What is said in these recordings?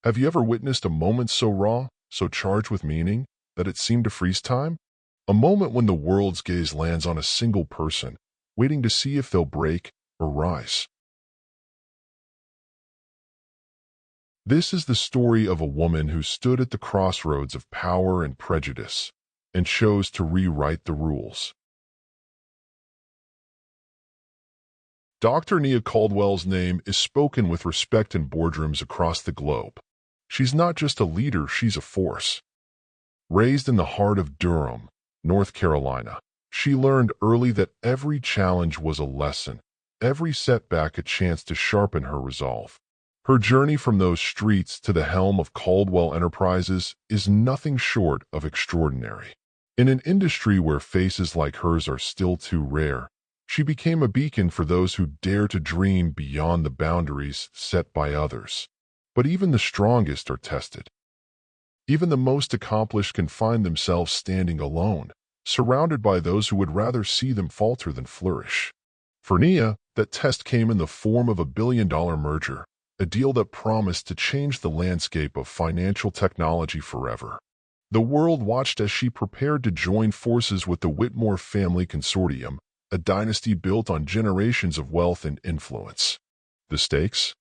Have you ever witnessed a moment so raw, so charged with meaning, that it seemed to freeze time? A moment when the world's gaze lands on a single person, waiting to see if they'll break or rise. This is the story of a woman who stood at the crossroads of power and prejudice and chose to rewrite the rules. Dr. Nia Caldwell's name is spoken with respect in boardrooms across the globe. She's not just a leader, she's a force. Raised in the heart of Durham, North Carolina, she learned early that every challenge was a lesson, every setback a chance to sharpen her resolve. Her journey from those streets to the helm of Caldwell Enterprises is nothing short of extraordinary. In an industry where faces like hers are still too rare, she became a beacon for those who dare to dream beyond the boundaries set by others. But even the strongest are tested. Even the most accomplished can find themselves standing alone, surrounded by those who would rather see them falter than flourish. For Nia, that test came in the form of a billion-dollar merger, a deal that promised to change the landscape of financial technology forever. The world watched as she prepared to join forces with the Whitmore family consortium, a dynasty built on generations of wealth and influence. The stakes?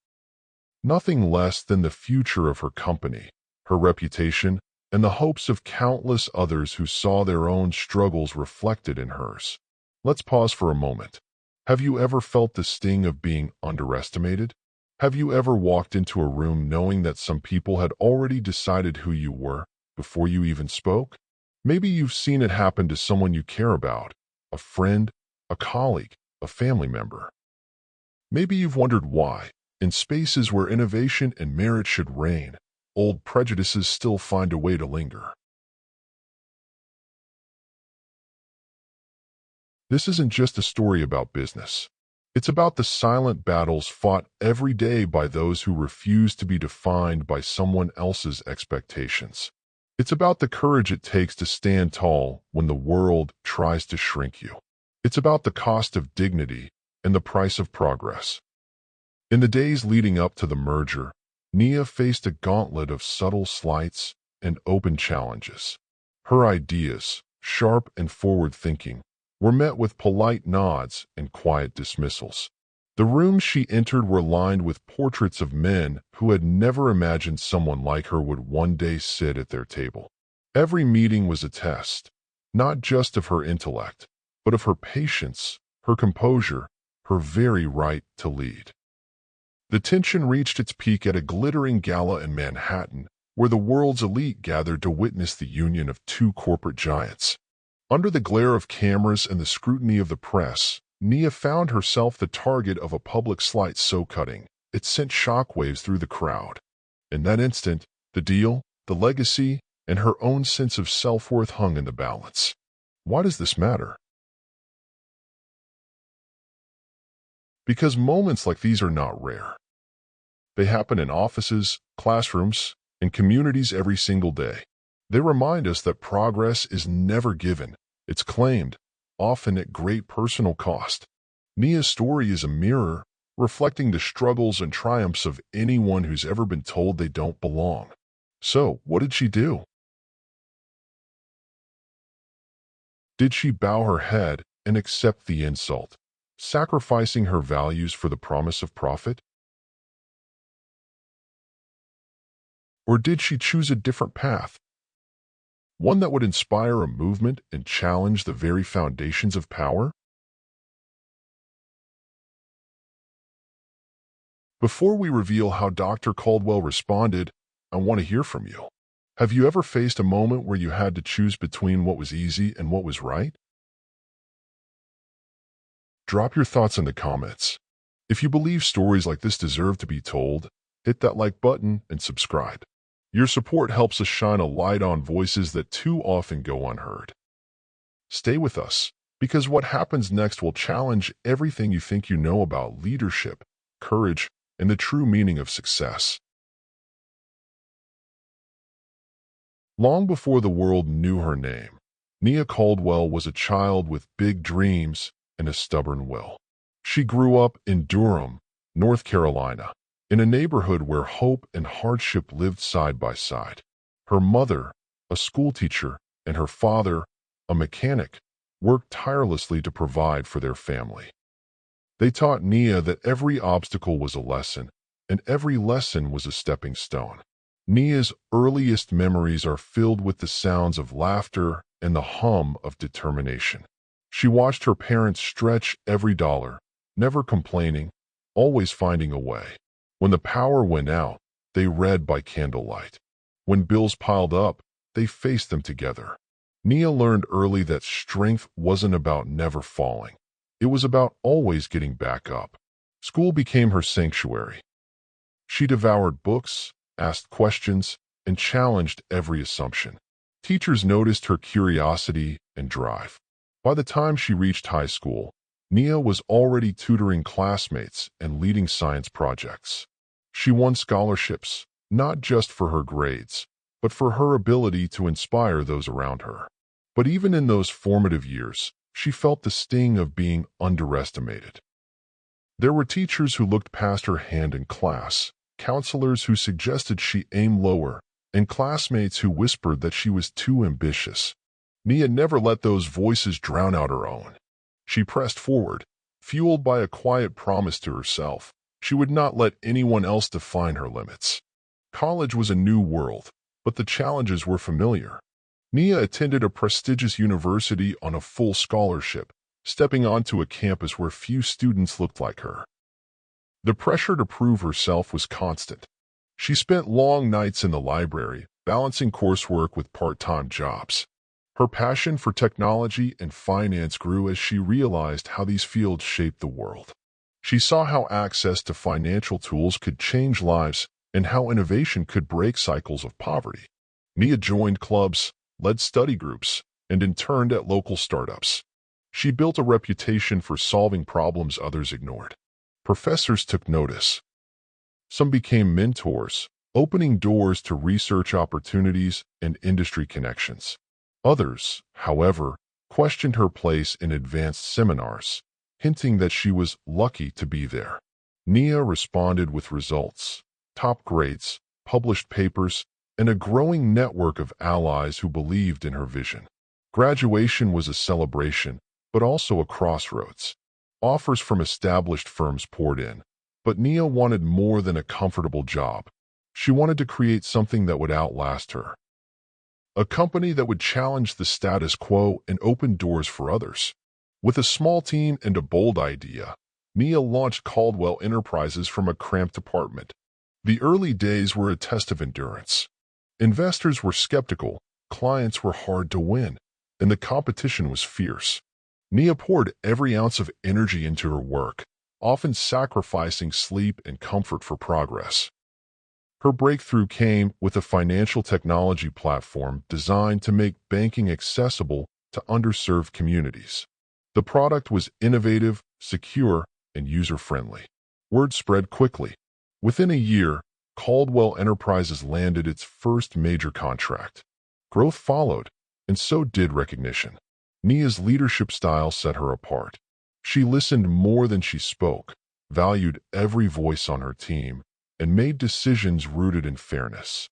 Nothing less than the future of her company, her reputation, and the hopes of countless others who saw their own struggles reflected in hers. Let's pause for a moment. Have you ever felt the sting of being underestimated? Have you ever walked into a room knowing that some people had already decided who you were before you even spoke? Maybe you've seen it happen to someone you care about, a friend, a colleague, a family member. Maybe you've wondered why, in spaces where innovation and merit should reign, old prejudices still find a way to linger. This isn't just a story about business. It's about the silent battles fought every day by those who refuse to be defined by someone else's expectations. It's about the courage it takes to stand tall when the world tries to shrink you. It's about the cost of dignity and the price of progress. In the days leading up to the merger, Nia faced a gauntlet of subtle slights and open challenges. Her ideas, sharp and forward-thinking, were met with polite nods and quiet dismissals. The rooms she entered were lined with portraits of men who had never imagined someone like her would one day sit at their table. Every meeting was a test, not just of her intellect, but of her patience, her composure, her very right to lead. The tension reached its peak at a glittering gala in Manhattan, where the world's elite gathered to witness the union of two corporate giants. Under the glare of cameras and the scrutiny of the press, Nia found herself the target of a public slight so cutting, it sent shockwaves through the crowd. In that instant, the deal, the legacy, and her own sense of self-worth hung in the balance. Why does this matter? Because moments like these are not rare. They happen in offices, classrooms, and communities every single day. They remind us that progress is never given, it's claimed, often at great personal cost. Nia's story is a mirror, reflecting the struggles and triumphs of anyone who's ever been told they don't belong. So, what did she do? Did she bow her head and accept the insult, sacrificing her values for the promise of profit? Or did she choose a different path? One that would inspire a movement and challenge the very foundations of power? Before we reveal how Dr. Caldwell responded, I want to hear from you. Have you ever faced a moment where you had to choose between what was easy and what was right? Drop your thoughts in the comments. If you believe stories like this deserve to be told, hit that like button and subscribe. Your support helps us shine a light on voices that too often go unheard. Stay with us, because what happens next will challenge everything you think you know about leadership, courage, and the true meaning of success. Long before the world knew her name, Nia Caldwell was a child with big dreams and a stubborn will. She grew up in Durham, North Carolina, in a neighborhood where hope and hardship lived side by side. Her mother, a schoolteacher, and her father, a mechanic, worked tirelessly to provide for their family. They taught Nia that every obstacle was a lesson, and every lesson was a stepping stone. Nia's earliest memories are filled with the sounds of laughter and the hum of determination. She watched her parents stretch every dollar, never complaining, always finding a way. When the power went out, they read by candlelight. When bills piled up, they faced them together. Nia learned early that strength wasn't about never falling. It was about always getting back up. School became her sanctuary. She devoured books, asked questions, and challenged every assumption. Teachers noticed her curiosity and drive. By the time she reached high school, Nia was already tutoring classmates and leading science projects. She won scholarships, not just for her grades, but for her ability to inspire those around her. But even in those formative years, she felt the sting of being underestimated. There were teachers who looked past her hand in class, counselors who suggested she aim lower, and classmates who whispered that she was too ambitious. Nia never let those voices drown out her own. She pressed forward, fueled by a quiet promise to herself. She would not let anyone else define her limits. College was a new world, but the challenges were familiar. Nia attended a prestigious university on a full scholarship, stepping onto a campus where few students looked like her. The pressure to prove herself was constant. She spent long nights in the library, balancing coursework with part-time jobs. Her passion for technology and finance grew as she realized how these fields shaped the world. She saw how access to financial tools could change lives and how innovation could break cycles of poverty. Nia joined clubs, led study groups, and interned at local startups. She built a reputation for solving problems others ignored. Professors took notice. Some became mentors, opening doors to research opportunities and industry connections. Others, however, questioned her place in advanced seminars, hinting that she was lucky to be there. Nia responded with results, top grades, published papers, and a growing network of allies who believed in her vision. Graduation was a celebration, but also a crossroads. Offers from established firms poured in, but Nia wanted more than a comfortable job. She wanted to create something that would outlast her. A company that would challenge the status quo and open doors for others. With a small team and a bold idea, Nia launched Caldwell Enterprises from a cramped apartment. The early days were a test of endurance. Investors were skeptical, clients were hard to win, and the competition was fierce. Nia poured every ounce of energy into her work, often sacrificing sleep and comfort for progress. Her breakthrough came with a financial technology platform designed to make banking accessible to underserved communities. The product was innovative, secure, and user-friendly. Word spread quickly. Within a year, Caldwell Enterprises landed its first major contract. Growth followed, and so did recognition. Nia's leadership style set her apart. She listened more than she spoke, valued every voice on her team, and made decisions rooted in fairness.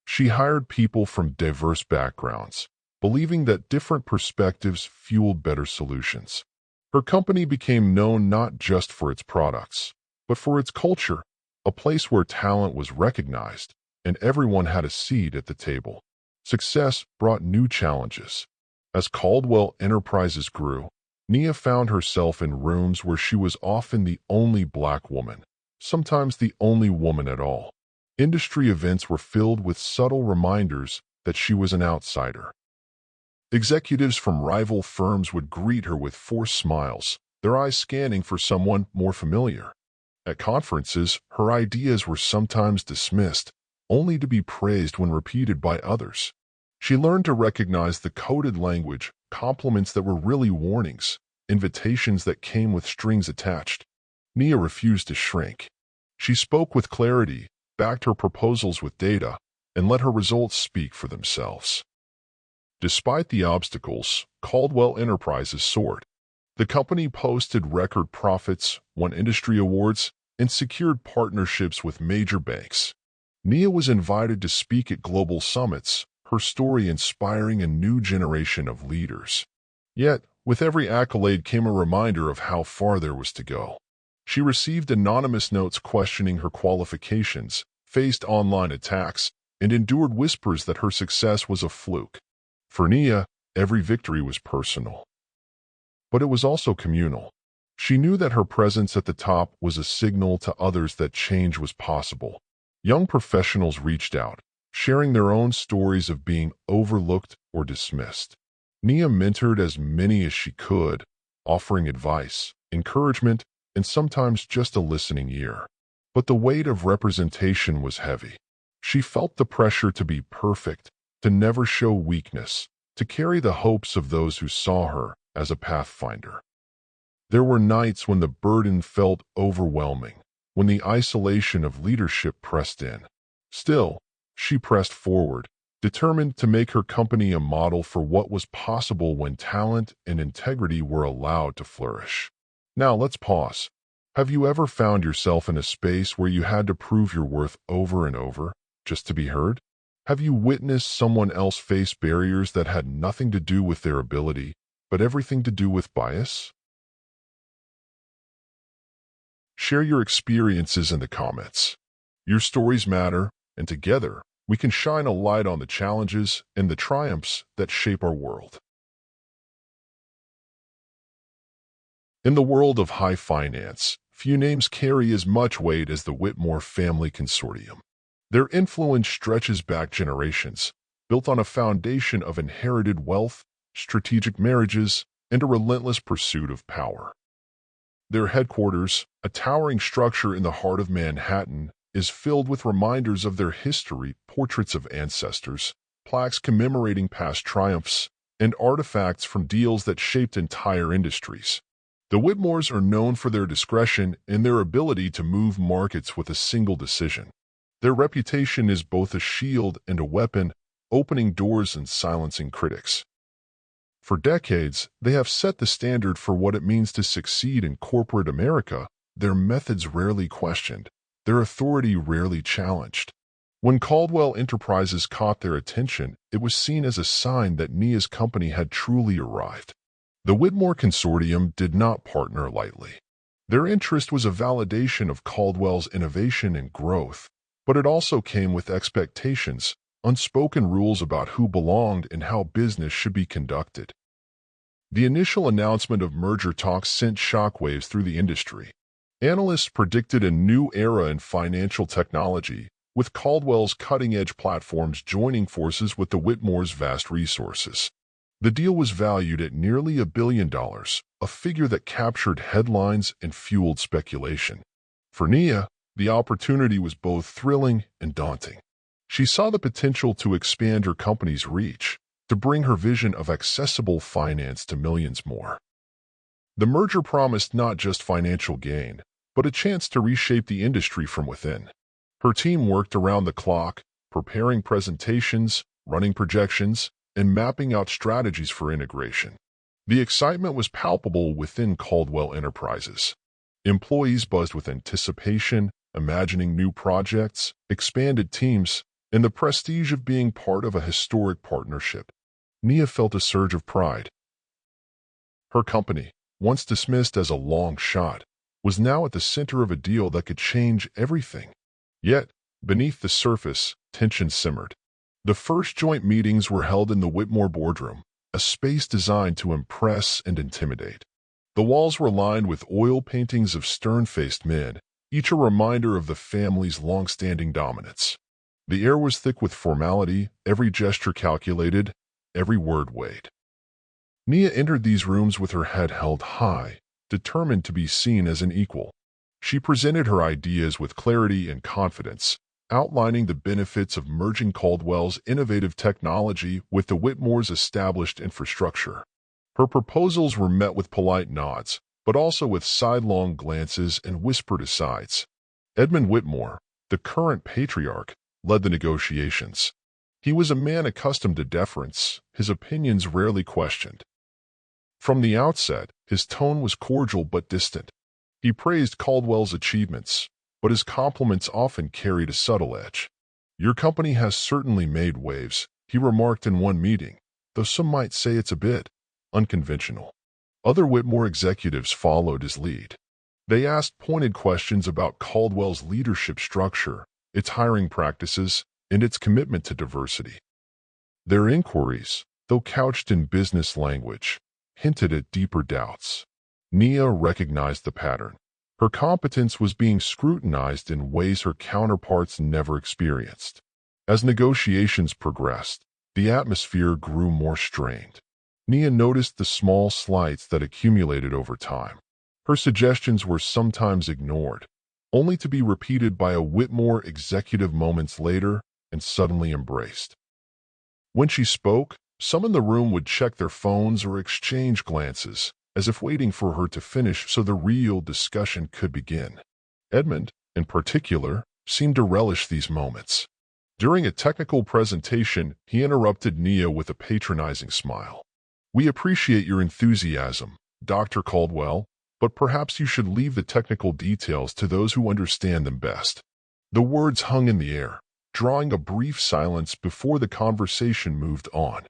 She hired people from diverse backgrounds, believing that different perspectives fueled better solutions. Her company became known not just for its products, but for its culture, a place where talent was recognized and everyone had a seat at the table. Success brought new challenges. As Caldwell Enterprises grew, Nia found herself in rooms where she was often the only Black woman, sometimes the only woman at all. Industry events were filled with subtle reminders that she was an outsider. Executives from rival firms would greet her with forced smiles, their eyes scanning for someone more familiar. At conferences, her ideas were sometimes dismissed, only to be praised when repeated by others. She learned to recognize the coded language, compliments that were really warnings, invitations that came with strings attached. Nia refused to shrink. She spoke with clarity, backed her proposals with data, and let her results speak for themselves. Despite the obstacles, Caldwell Enterprises soared. The company posted record profits, won industry awards, and secured partnerships with major banks. Nia was invited to speak at global summits, her story inspiring a new generation of leaders. Yet, with every accolade came a reminder of how far there was to go. She received anonymous notes questioning her qualifications, faced online attacks, and endured whispers that her success was a fluke. For Nia, every victory was personal. But it was also communal. She knew that her presence at the top was a signal to others that change was possible. Young professionals reached out, sharing their own stories of being overlooked or dismissed. Nia mentored as many as she could, offering advice, encouragement, and sometimes just a listening ear. But the weight of representation was heavy. She felt the pressure to be perfect, to never show weakness, to carry the hopes of those who saw her as a pathfinder. There were nights when the burden felt overwhelming, when the isolation of leadership pressed in. Still, she pressed forward, determined to make her company a model for what was possible when talent and integrity were allowed to flourish. Now let's pause. Have you ever found yourself in a space where you had to prove your worth over and over, just to be heard? Have you witnessed someone else face barriers that had nothing to do with their ability, but everything to do with bias? Share your experiences in the comments. Your stories matter, and together, we can shine a light on the challenges and the triumphs that shape our world. In the world of high finance, few names carry as much weight as the Whitmore family consortium. Their influence stretches back generations, built on a foundation of inherited wealth, strategic marriages, and a relentless pursuit of power. Their headquarters, a towering structure in the heart of Manhattan, is filled with reminders of their history, portraits of ancestors, plaques commemorating past triumphs, and artifacts from deals that shaped entire industries. The Whitmores are known for their discretion and their ability to move markets with a single decision. Their reputation is both a shield and a weapon, opening doors and silencing critics. For decades, they have set the standard for what it means to succeed in corporate America, their methods rarely questioned, their authority rarely challenged. When Caldwell Enterprises caught their attention, it was seen as a sign that Nia's company had truly arrived. The Whitmore Consortium did not partner lightly. Their interest was a validation of Caldwell's innovation and growth, but it also came with expectations, unspoken rules about who belonged and how business should be conducted. The initial announcement of merger talks sent shockwaves through the industry. Analysts predicted a new era in financial technology, with Caldwell's cutting-edge platforms joining forces with the Whitmore's vast resources. The deal was valued at nearly $1 billion, a figure that captured headlines and fueled speculation. For Nia, the opportunity was both thrilling and daunting. She saw the potential to expand her company's reach, to bring her vision of accessible finance to millions more. The merger promised not just financial gain, but a chance to reshape the industry from within. Her team worked around the clock, preparing presentations, running projections, and mapping out strategies for integration. The excitement was palpable within Caldwell Enterprises. Employees buzzed with anticipation, imagining new projects, expanded teams, and the prestige of being part of a historic partnership. Nia felt a surge of pride. Her company, once dismissed as a long shot, was now at the center of a deal that could change everything. Yet, beneath the surface, tension simmered. The first joint meetings were held in the Whitmore boardroom, a space designed to impress and intimidate. The walls were lined with oil paintings of stern-faced men, each a reminder of the family's long-standing dominance. The air was thick with formality, every gesture calculated, every word weighed. Nia entered these rooms with her head held high, determined to be seen as an equal. She presented her ideas with clarity and confidence, outlining the benefits of merging Caldwell's innovative technology with the Whitmore's established infrastructure. Her proposals were met with polite nods, but also with sidelong glances and whispered asides. Edmund Whitmore, the current patriarch, led the negotiations. He was a man accustomed to deference, his opinions rarely questioned. From the outset, his tone was cordial but distant. He praised Caldwell's achievements, but his compliments often carried a subtle edge. "Your company has certainly made waves," he remarked in one meeting, though some might say it's a bit unconventional. Other Whitmore executives followed his lead. They asked pointed questions about Caldwell's leadership structure, its hiring practices, and its commitment to diversity. Their inquiries, though couched in business language, hinted at deeper doubts. Nia recognized the pattern. Her competence was being scrutinized in ways her counterparts never experienced. As negotiations progressed, the atmosphere grew more strained. Nia noticed the small slights that accumulated over time. Her suggestions were sometimes ignored, only to be repeated by a Whitmore executive moments later and suddenly embraced. When she spoke, some in the room would check their phones or exchange glances, as if waiting for her to finish so the real discussion could begin. Edmund, in particular, seemed to relish these moments. During a technical presentation, he interrupted Nia with a patronizing smile. "We appreciate your enthusiasm, Dr. Caldwell, but perhaps you should leave the technical details to those who understand them best." The words hung in the air, drawing a brief silence before the conversation moved on.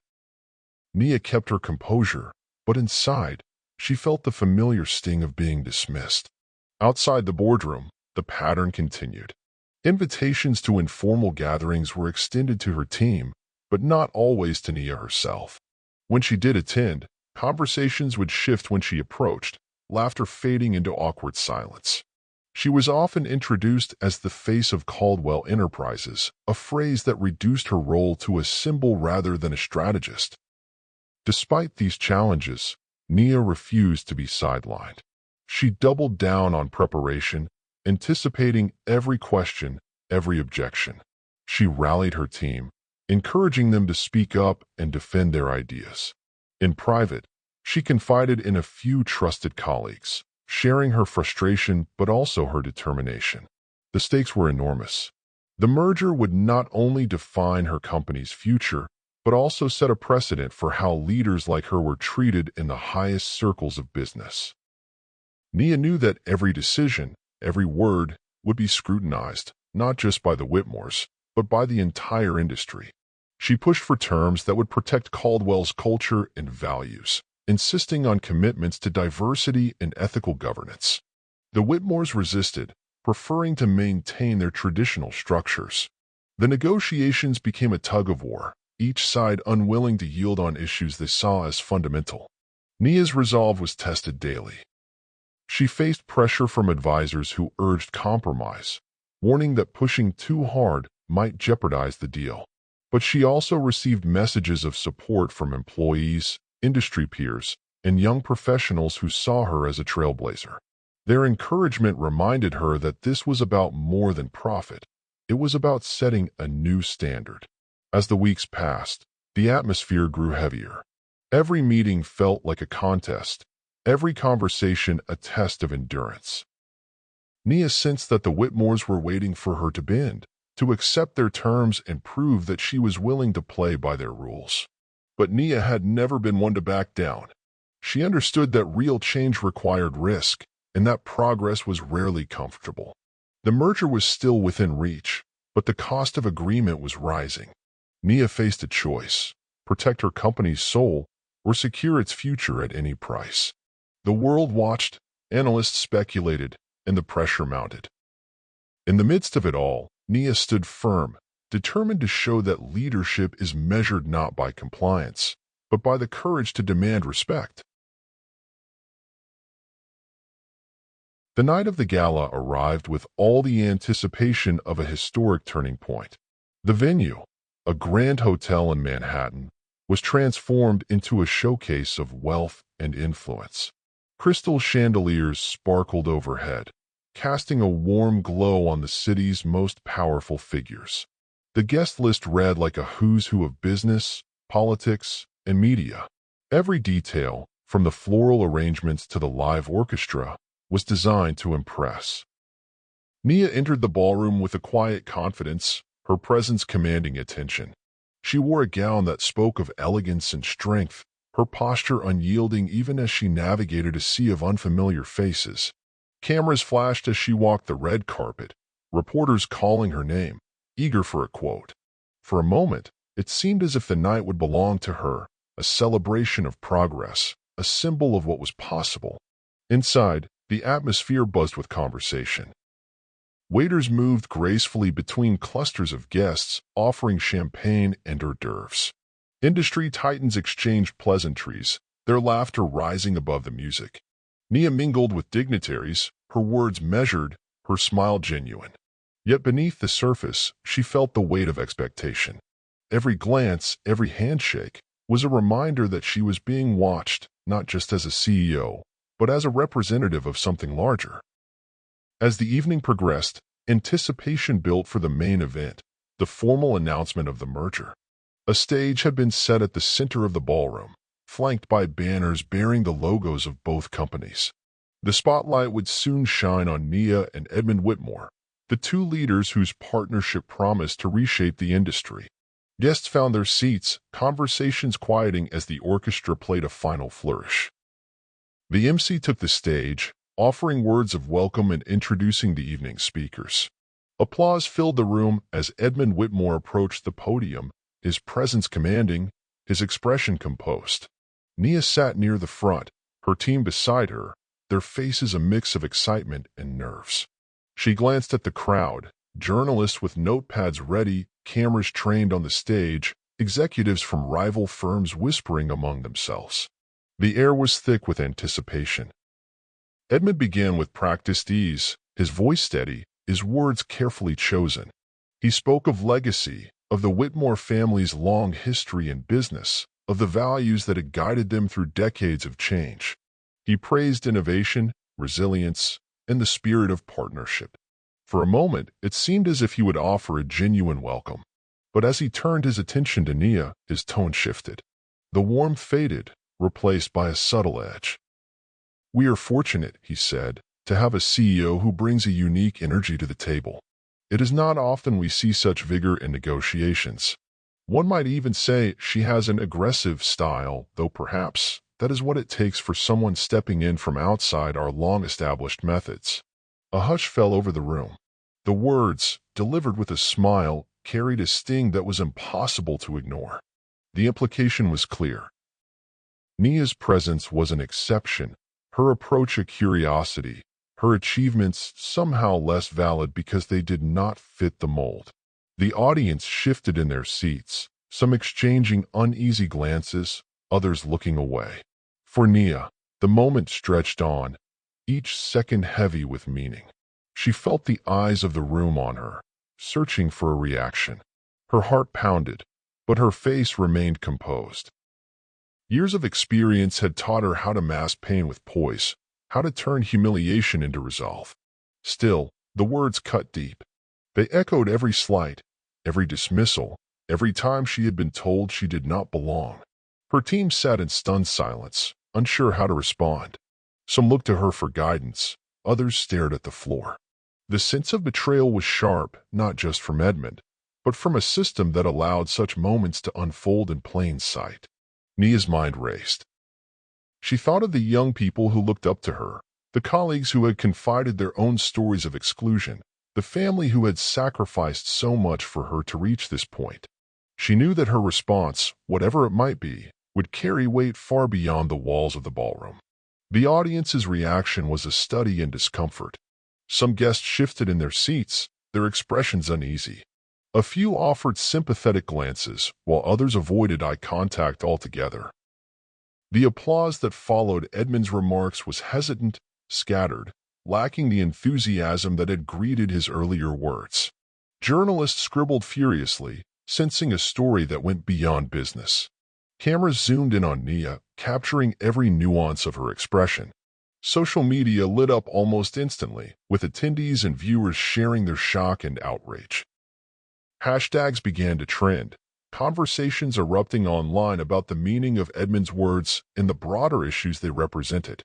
Nia kept her composure, but inside, she felt the familiar sting of being dismissed. Outside the boardroom, the pattern continued. Invitations to informal gatherings were extended to her team, but not always to Nia herself. When she did attend, conversations would shift when she approached, laughter fading into awkward silence. She was often introduced as the face of Caldwell Enterprises, a phrase that reduced her role to a symbol rather than a strategist. Despite these challenges, Nia refused to be sidelined. She doubled down on preparation, anticipating every question, every objection. She rallied her team, encouraging them to speak up and defend their ideas. In private, she confided in a few trusted colleagues, sharing her frustration but also her determination. The stakes were enormous. The merger would not only define her company's future, but also set a precedent for how leaders like her were treated in the highest circles of business. Nia knew that every decision, every word, would be scrutinized, not just by the Whitmores, but by the entire industry. She pushed for terms that would protect Caldwell's culture and values, insisting on commitments to diversity and ethical governance. The Whitmores resisted, preferring to maintain their traditional structures. The negotiations became a tug-of-war, each side unwilling to yield on issues they saw as fundamental. Nia's resolve was tested daily. She faced pressure from advisors who urged compromise, warning that pushing too hard might jeopardize the deal. But she also received messages of support from employees, industry peers, and young professionals who saw her as a trailblazer. Their encouragement reminded her that this was about more than profit. It was about setting a new standard. As the weeks passed, the atmosphere grew heavier. Every meeting felt like a contest, every conversation a test of endurance. Nia sensed that the Whitmores were waiting for her to bend, to accept their terms and prove that she was willing to play by their rules. But Nia had never been one to back down. She understood that real change required risk, and that progress was rarely comfortable. The merger was still within reach, but the cost of agreement was rising. Nia faced a choice: protect her company's soul or secure its future at any price. The world watched, analysts speculated, and the pressure mounted. In the midst of it all, Nia stood firm, determined to show that leadership is measured not by compliance, but by the courage to demand respect. The night of the gala arrived with all the anticipation of a historic turning point. The venue, a grand hotel in Manhattan, was transformed into a showcase of wealth and influence. Crystal chandeliers sparkled overhead, casting a warm glow on the city's most powerful figures. The guest list read like a who's who of business, politics, and media. Every detail, from the floral arrangements to the live orchestra, was designed to impress. Nia entered the ballroom with a quiet confidence, her presence commanding attention. She wore a gown that spoke of elegance and strength, her posture unyielding even as she navigated a sea of unfamiliar faces. Cameras flashed as she walked the red carpet, reporters calling her name, eager for a quote. For a moment, it seemed as if the night would belong to her, a celebration of progress, a symbol of what was possible. Inside, the atmosphere buzzed with conversation. Waiters moved gracefully between clusters of guests, offering champagne and hors d'oeuvres. Industry titans exchanged pleasantries, their laughter rising above the music. Nia mingled with dignitaries, her words measured, her smile genuine. Yet beneath the surface, she felt the weight of expectation. Every glance, every handshake, was a reminder that she was being watched, not just as a CEO, but as a representative of something larger. As the evening progressed, anticipation built for the main event, the formal announcement of the merger. A stage had been set at the center of the ballroom, flanked by banners bearing the logos of both companies. The spotlight would soon shine on Nia and Edmund Whitmore, the two leaders whose partnership promised to reshape the industry. Guests found their seats, conversations quieting as the orchestra played a final flourish. The MC took the stage, offering words of welcome and introducing the evening's speakers. Applause filled the room as Edmund Whitmore approached the podium, his presence commanding, his expression composed. Nia sat near the front, her team beside her, their faces a mix of excitement and nerves. She glanced at the crowd, journalists with notepads ready, cameras trained on the stage, executives from rival firms whispering among themselves. The air was thick with anticipation. Edmund began with practiced ease, his voice steady, his words carefully chosen. He spoke of legacy, of the Whitmore family's long history in business, of the values that had guided them through decades of change. He praised innovation, resilience, and the spirit of partnership. For a moment, it seemed as if he would offer a genuine welcome. But as he turned his attention to Nia, his tone shifted. The warmth faded, replaced by a subtle edge. "We are fortunate," he said, "to have a CEO who brings a unique energy to the table. It is not often we see such vigor in negotiations. One might even say she has an aggressive style, though perhaps that is what it takes for someone stepping in from outside our long-established methods." A hush fell over the room. The words, delivered with a smile, carried a sting that was impossible to ignore. The implication was clear. Nia's presence was an exception, her approach a curiosity, her achievements somehow less valid because they did not fit the mold. The audience shifted in their seats, some exchanging uneasy glances, others looking away. For Nia, the moment stretched on, each second heavy with meaning. She felt the eyes of the room on her, searching for a reaction. Her heart pounded, but her face remained composed. Years of experience had taught her how to mask pain with poise, how to turn humiliation into resolve. Still, the words cut deep. They echoed every slight, every dismissal, every time she had been told she did not belong. Her team sat in stunned silence, unsure how to respond. Some looked to her for guidance, others stared at the floor. The sense of betrayal was sharp, not just from Edmund, but from a system that allowed such moments to unfold in plain sight. Nia's mind raced. She thought of the young people who looked up to her, the colleagues who had confided their own stories of exclusion, the family who had sacrificed so much for her to reach this point. She knew that her response, whatever it might be, would carry weight far beyond the walls of the ballroom. The audience's reaction was a study in discomfort. Some guests shifted in their seats, their expressions uneasy. A few offered sympathetic glances, while others avoided eye contact altogether. The applause that followed Edmund's remarks was hesitant, scattered, lacking the enthusiasm that had greeted his earlier words. Journalists scribbled furiously, sensing a story that went beyond business. Cameras zoomed in on Nia, capturing every nuance of her expression. Social media lit up almost instantly, with attendees and viewers sharing their shock and outrage. Hashtags began to trend, conversations erupting online about the meaning of Edmund's words and the broader issues they represented.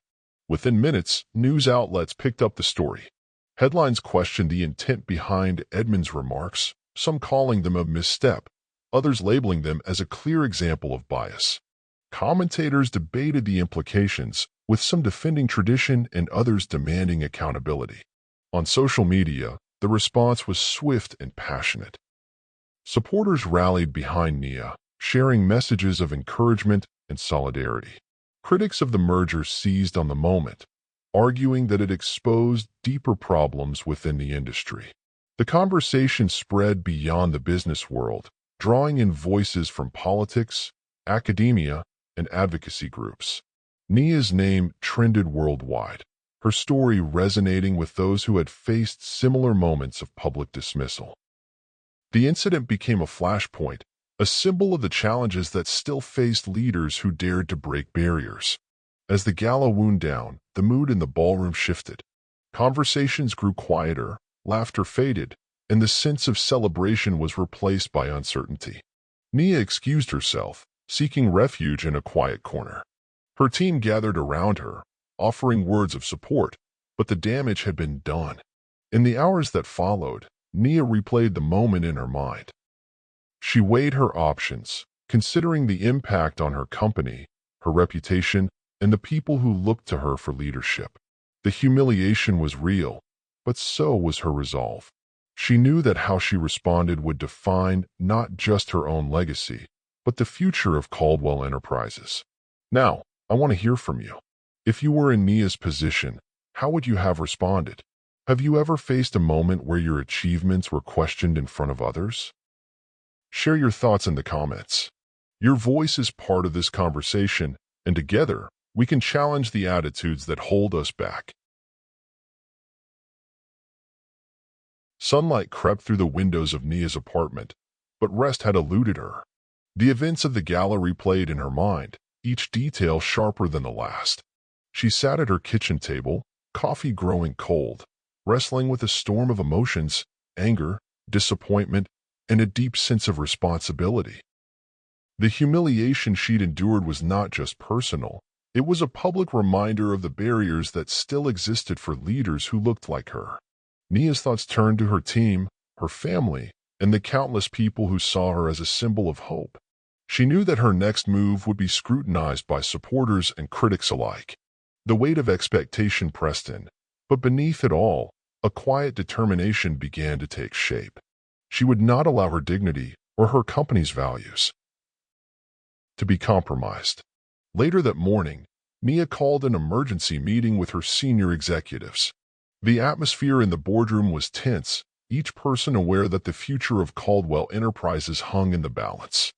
Within minutes, news outlets picked up the story. Headlines questioned the intent behind Edmund's remarks, some calling them a misstep, others labeling them as a clear example of bias. Commentators debated the implications, with some defending tradition and others demanding accountability. On social media, the response was swift and passionate. Supporters rallied behind Nia, sharing messages of encouragement and solidarity. Critics of the merger seized on the moment, arguing that it exposed deeper problems within the industry. The conversation spread beyond the business world, drawing in voices from politics, academia, and advocacy groups. Nia's name trended worldwide, her story resonating with those who had faced similar moments of public dismissal. The incident became a flashpoint, a symbol of the challenges that still faced leaders who dared to break barriers. As the gala wound down, the mood in the ballroom shifted. Conversations grew quieter, laughter faded, and the sense of celebration was replaced by uncertainty. Nia excused herself, seeking refuge in a quiet corner. Her team gathered around her, offering words of support, but the damage had been done. In the hours that followed, Nia replayed the moment in her mind. She weighed her options, considering the impact on her company, her reputation, and the people who looked to her for leadership. The humiliation was real, but so was her resolve. She knew that how she responded would define not just her own legacy, but the future of Caldwell Enterprises. Now, I want to hear from you. If you were in Nia's position, how would you have responded? Have you ever faced a moment where your achievements were questioned in front of others? Share your thoughts in the comments. Your voice is part of this conversation, and together, we can challenge the attitudes that hold us back. Sunlight crept through the windows of Nia's apartment, but rest had eluded her. The events of the gala replayed in her mind, each detail sharper than the last. She sat at her kitchen table, coffee growing cold, wrestling with a storm of emotions, anger, disappointment, and a deep sense of responsibility. The humiliation she'd endured was not just personal. It was a public reminder of the barriers that still existed for leaders who looked like her. Nia's thoughts turned to her team, her family, and the countless people who saw her as a symbol of hope. She knew that her next move would be scrutinized by supporters and critics alike. The weight of expectation pressed in, but beneath it all, a quiet determination began to take shape. She would not allow her dignity or her company's values to be compromised. Later that morning, Nia called an emergency meeting with her senior executives. The atmosphere in the boardroom was tense, each person aware that the future of Caldwell Enterprises hung in the balance.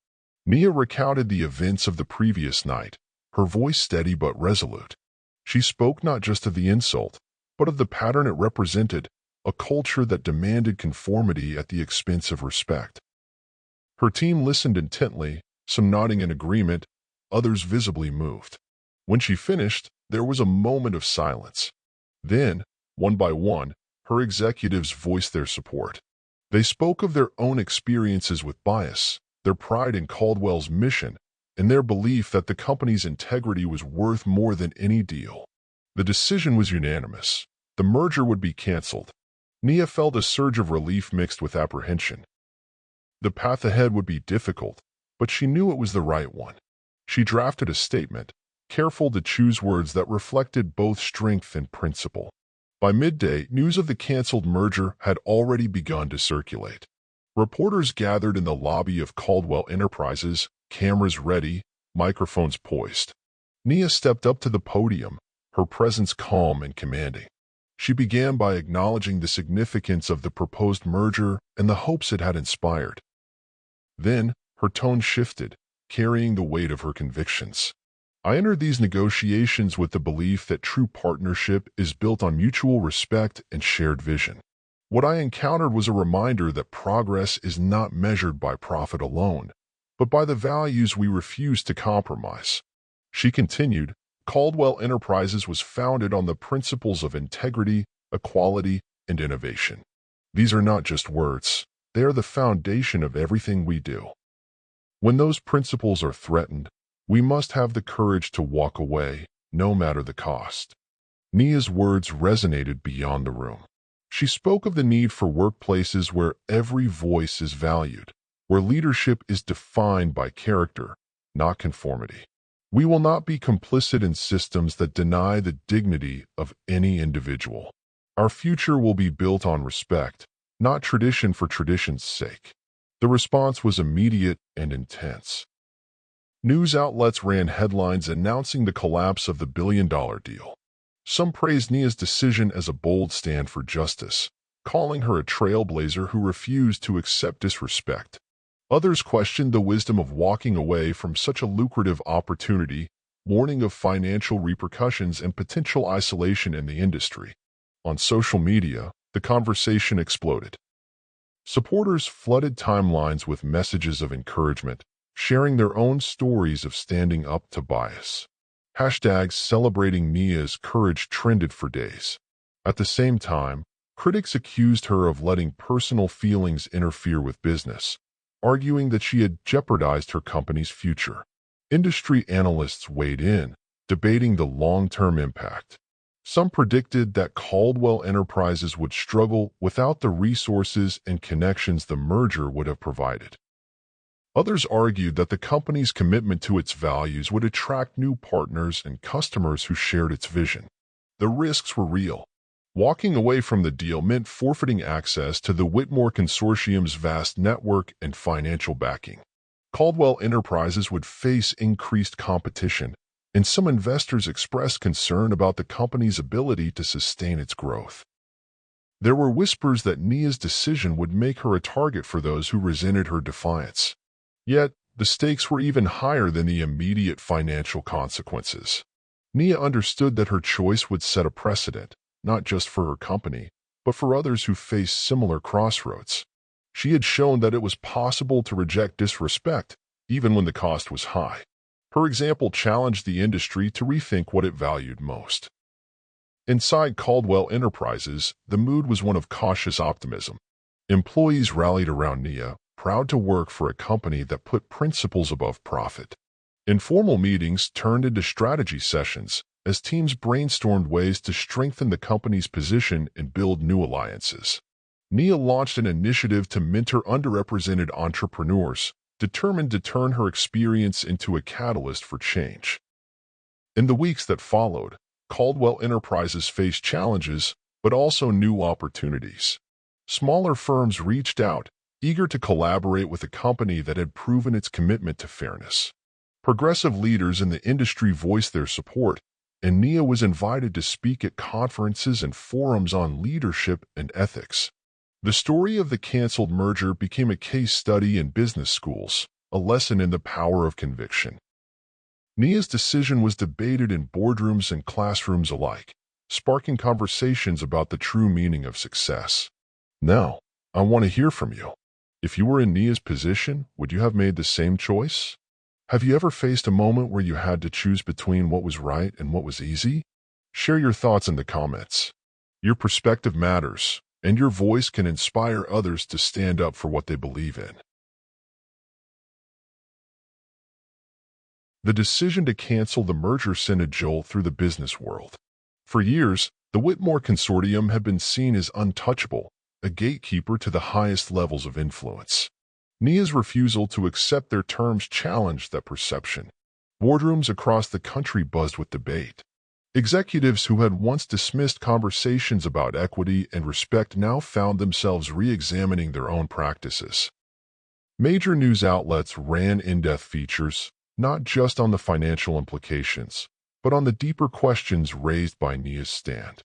Nia recounted the events of the previous night, her voice steady but resolute. She spoke not just of the insult, but of the pattern it represented, a culture that demanded conformity at the expense of respect. Her team listened intently, some nodding in agreement, others visibly moved. When she finished, there was a moment of silence. Then, one by one, her executives voiced their support. They spoke of their own experiences with bias, their pride in Caldwell's mission, and their belief that the company's integrity was worth more than any deal. The decision was unanimous. The merger would be canceled. Nia felt a surge of relief mixed with apprehension. The path ahead would be difficult, but she knew it was the right one. She drafted a statement, careful to choose words that reflected both strength and principle. By midday, news of the canceled merger had already begun to circulate. Reporters gathered in the lobby of Caldwell Enterprises, cameras ready, microphones poised. Nia stepped up to the podium, her presence calm and commanding. She began by acknowledging the significance of the proposed merger and the hopes it had inspired. Then, her tone shifted, carrying the weight of her convictions. I entered these negotiations with the belief that true partnership is built on mutual respect and shared vision. What I encountered was a reminder that progress is not measured by profit alone, but by the values we refuse to compromise. She continued, Caldwell Enterprises was founded on the principles of integrity, equality, and innovation. These are not just words. They are the foundation of everything we do. When those principles are threatened, we must have the courage to walk away, no matter the cost. Nia's words resonated beyond the room. She spoke of the need for workplaces where every voice is valued, where leadership is defined by character, not conformity. We will not be complicit in systems that deny the dignity of any individual. Our future will be built on respect, not tradition for tradition's sake. The response was immediate and intense. News outlets ran headlines announcing the collapse of the billion-dollar deal. Some praised Nia's decision as a bold stand for justice, calling her a trailblazer who refused to accept disrespect. Others questioned the wisdom of walking away from such a lucrative opportunity, warning of financial repercussions and potential isolation in the industry. On social media, the conversation exploded. Supporters flooded timelines with messages of encouragement, sharing their own stories of standing up to bias. Hashtags celebrating Nia's courage trended for days. At the same time, critics accused her of letting personal feelings interfere with business, arguing that she had jeopardized her company's future. Industry analysts weighed in, debating the long-term impact. Some predicted that Caldwell Enterprises would struggle without the resources and connections the merger would have provided. Others argued that the company's commitment to its values would attract new partners and customers who shared its vision. The risks were real. Walking away from the deal meant forfeiting access to the Whitmore Consortium's vast network and financial backing. Caldwell Enterprises would face increased competition, and some investors expressed concern about the company's ability to sustain its growth. There were whispers that Nia's decision would make her a target for those who resented her defiance. Yet, the stakes were even higher than the immediate financial consequences. Nia understood that her choice would set a precedent, not just for her company, but for others who faced similar crossroads. She had shown that it was possible to reject disrespect, even when the cost was high. Her example challenged the industry to rethink what it valued most. Inside Caldwell Enterprises, the mood was one of cautious optimism. Employees rallied around Nia, proud to work for a company that put principles above profit. Informal meetings turned into strategy sessions as teams brainstormed ways to strengthen the company's position and build new alliances. Nia launched an initiative to mentor underrepresented entrepreneurs, determined to turn her experience into a catalyst for change. In the weeks that followed, Caldwell Enterprises faced challenges, but also new opportunities. Smaller firms reached out, eager to collaborate with a company that had proven its commitment to fairness. Progressive leaders in the industry voiced their support, and Nia was invited to speak at conferences and forums on leadership and ethics. The story of the canceled merger became a case study in business schools, a lesson in the power of conviction. Nia's decision was debated in boardrooms and classrooms alike, sparking conversations about the true meaning of success. Now, I want to hear from you. If you were in Nia's position, would you have made the same choice? Have you ever faced a moment where you had to choose between what was right and what was easy? Share your thoughts in the comments. Your perspective matters, and your voice can inspire others to stand up for what they believe in. The decision to cancel the merger sent a jolt through the business world. For years, the Whitmore Consortium had been seen as untouchable, a gatekeeper to the highest levels of influence. Nia's refusal to accept their terms challenged that perception. Boardrooms across the country buzzed with debate. Executives who had once dismissed conversations about equity and respect now found themselves re-examining their own practices. Major news outlets ran in-depth features, not just on the financial implications, but on the deeper questions raised by Nia's stand.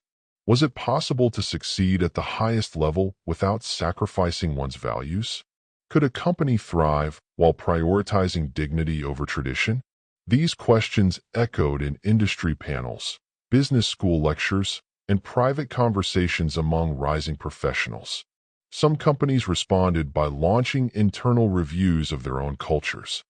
Was it possible to succeed at the highest level without sacrificing one's values? Could a company thrive while prioritizing dignity over tradition? These questions echoed in industry panels, business school lectures, and private conversations among rising professionals. Some companies responded by launching internal reviews of their own cultures.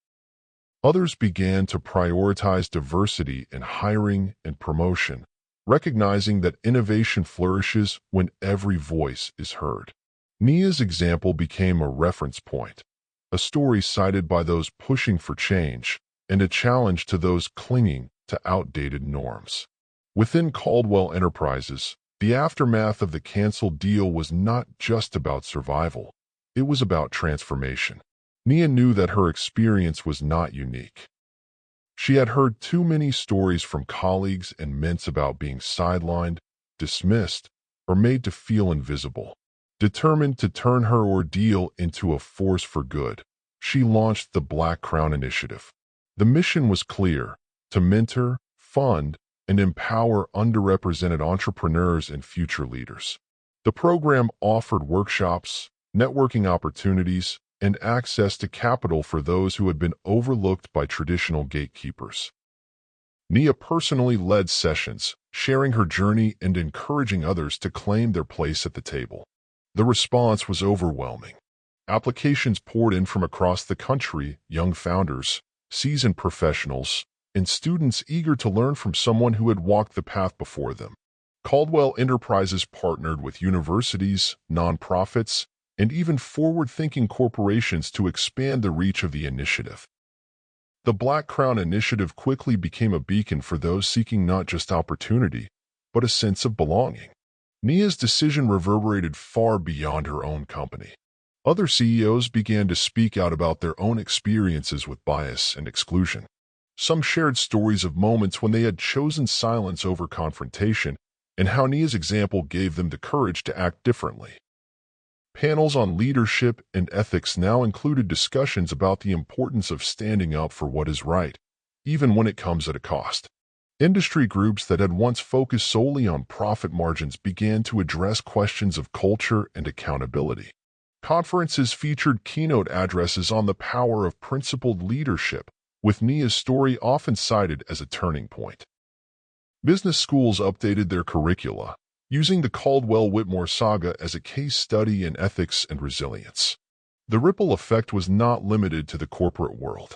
Others began to prioritize diversity in hiring and promotion, recognizing that innovation flourishes when every voice is heard. Nia's example became a reference point, a story cited by those pushing for change, and a challenge to those clinging to outdated norms. Within Caldwell Enterprises, the aftermath of the canceled deal was not just about survival, it was about transformation. Nia knew that her experience was not unique. She had heard too many stories from colleagues and mentor about being sidelined, dismissed, or made to feel invisible. Determined to turn her ordeal into a force for good, she launched the Black Crown Initiative. The mission was clear: to mentor, fund, and empower underrepresented entrepreneurs and future leaders. The program offered workshops, networking opportunities, and access to capital for those who had been overlooked by traditional gatekeepers. Nia personally led sessions, sharing her journey and encouraging others to claim their place at the table. The response was overwhelming. Applications poured in from across the country: young founders, seasoned professionals, and students eager to learn from someone who had walked the path before them. Caldwell Enterprises partnered with universities, nonprofits, and even forward-thinking corporations to expand the reach of the initiative. The Black Crown Initiative quickly became a beacon for those seeking not just opportunity, but a sense of belonging. Nia's decision reverberated far beyond her own company. Other CEOs began to speak out about their own experiences with bias and exclusion. Some shared stories of moments when they had chosen silence over confrontation, and how Nia's example gave them the courage to act differently. Panels on leadership and ethics now included discussions about the importance of standing up for what is right, even when it comes at a cost. Industry groups that had once focused solely on profit margins began to address questions of culture and accountability. Conferences featured keynote addresses on the power of principled leadership, with Nia's story often cited as a turning point. Business schools updated their curricula, using the Caldwell-Whitmore saga as a case study in ethics and resilience. The ripple effect was not limited to the corporate world.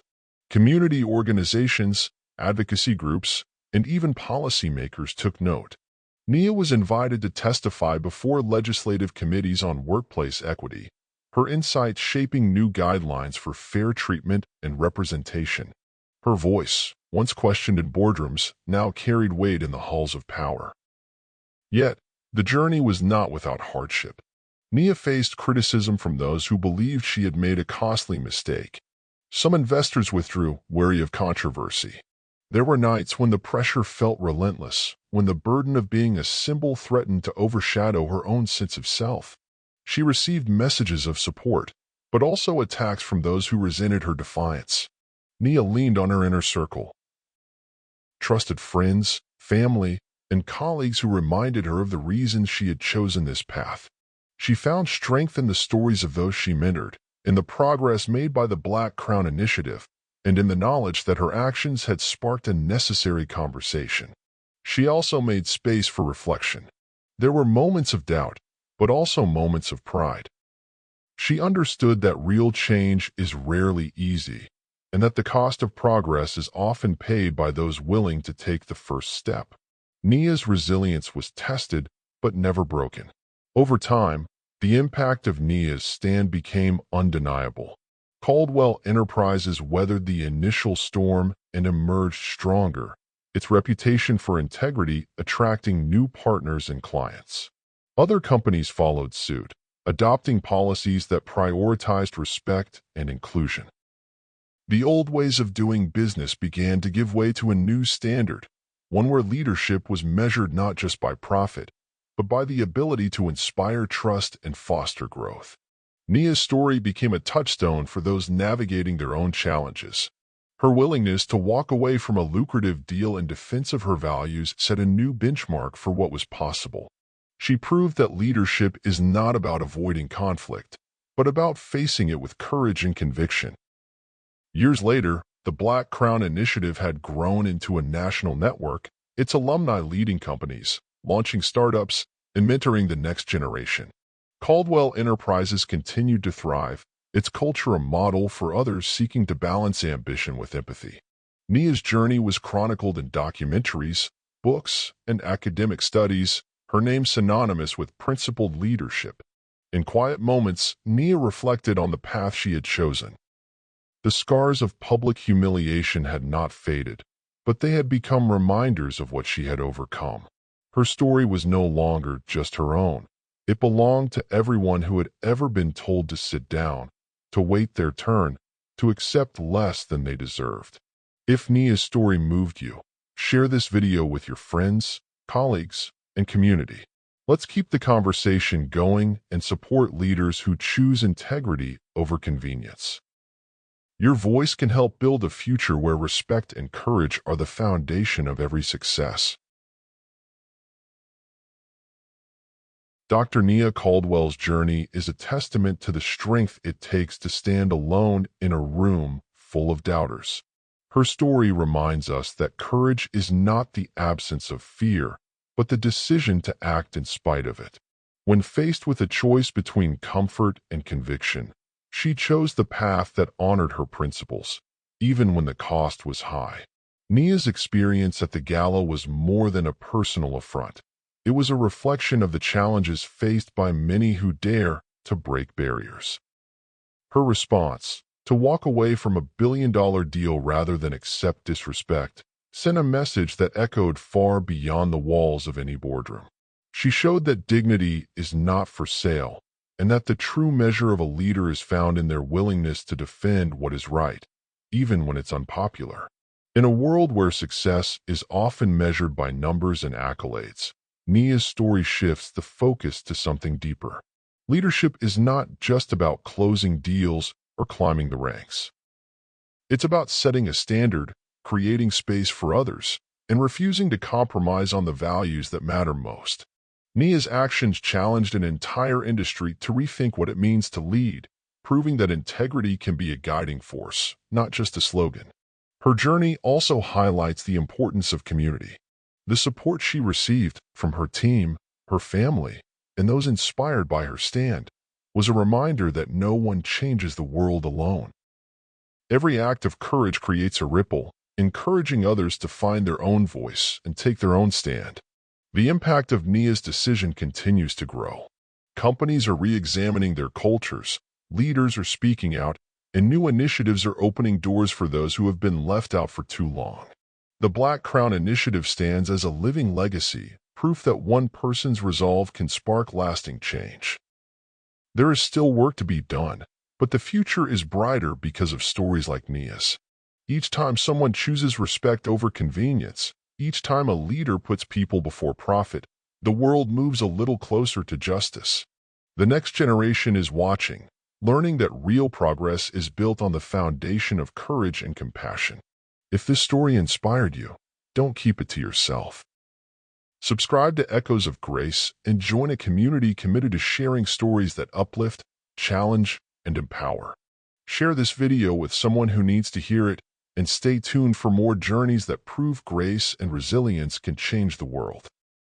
Community organizations, advocacy groups, and even policymakers took note. Nia was invited to testify before legislative committees on workplace equity, her insights shaping new guidelines for fair treatment and representation. Her voice, once questioned in boardrooms, now carried weight in the halls of power. Yet, the journey was not without hardship. Nia faced criticism from those who believed she had made a costly mistake. Some investors withdrew, wary of controversy. There were nights when the pressure felt relentless, when the burden of being a symbol threatened to overshadow her own sense of self. She received messages of support, but also attacks from those who resented her defiance. Nia leaned on her inner circle. Trusted friends, family, and colleagues who reminded her of the reasons she had chosen this path. She found strength in the stories of those she mentored, in the progress made by the Black Crown Initiative, and in the knowledge that her actions had sparked a necessary conversation. She also made space for reflection. There were moments of doubt, but also moments of pride. She understood that real change is rarely easy, and that the cost of progress is often paid by those willing to take the first step. Nia's resilience was tested, but never broken. Over time, the impact of Nia's stand became undeniable. Caldwell Enterprises weathered the initial storm and emerged stronger, its reputation for integrity attracting new partners and clients. Other companies followed suit, adopting policies that prioritized respect and inclusion. The old ways of doing business began to give way to a new standard, one where leadership was measured not just by profit, but by the ability to inspire trust and foster growth. Nia's story became a touchstone for those navigating their own challenges. Her willingness to walk away from a lucrative deal in defense of her values set a new benchmark for what was possible. She proved that leadership is not about avoiding conflict, but about facing it with courage and conviction. Years later, the Black Crown Initiative had grown into a national network, its alumni leading companies, launching startups, and mentoring the next generation. Caldwell Enterprises continued to thrive, its culture a model for others seeking to balance ambition with empathy. Nia's journey was chronicled in documentaries, books, and academic studies, her name synonymous with principled leadership. In quiet moments, Nia reflected on the path she had chosen. The scars of public humiliation had not faded, but they had become reminders of what she had overcome. Her story was no longer just her own. It belonged to everyone who had ever been told to sit down, to wait their turn, to accept less than they deserved. If Nia's story moved you, share this video with your friends, colleagues, and community. Let's keep the conversation going and support leaders who choose integrity over convenience. Your voice can help build a future where respect and courage are the foundation of every success. Dr. Nia Caldwell's journey is a testament to the strength it takes to stand alone in a room full of doubters. Her story reminds us that courage is not the absence of fear, but the decision to act in spite of it. When faced with a choice between comfort and conviction, she chose the path that honored her principles, even when the cost was high. Nia's experience at the gala was more than a personal affront. It was a reflection of the challenges faced by many who dare to break barriers. Her response, to walk away from a billion-dollar deal rather than accept disrespect, sent a message that echoed far beyond the walls of any boardroom. She showed that dignity is not for sale, and that the true measure of a leader is found in their willingness to defend what is right, even when it's unpopular. In a world where success is often measured by numbers and accolades, Nia's story shifts the focus to something deeper. Leadership is not just about closing deals or climbing the ranks. It's about setting a standard, creating space for others, and refusing to compromise on the values that matter most. Nia's actions challenged an entire industry to rethink what it means to lead, proving that integrity can be a guiding force, not just a slogan. Her journey also highlights the importance of community. The support she received from her team, her family, and those inspired by her stand was a reminder that no one changes the world alone. Every act of courage creates a ripple, encouraging others to find their own voice and take their own stand. The impact of Nia's decision continues to grow. Companies are re-examining their cultures, leaders are speaking out, and new initiatives are opening doors for those who have been left out for too long. The Black Crown Initiative stands as a living legacy, proof that one person's resolve can spark lasting change. There is still work to be done, but the future is brighter because of stories like Nia's. Each time someone chooses respect over convenience, each time a leader puts people before profit, the world moves a little closer to justice. The next generation is watching, learning that real progress is built on the foundation of courage and compassion. If this story inspired you, don't keep it to yourself. Subscribe to Echoes of Grace and join a community committed to sharing stories that uplift, challenge, and empower. Share this video with someone who needs to hear it, and stay tuned for more journeys that prove grace and resilience can change the world.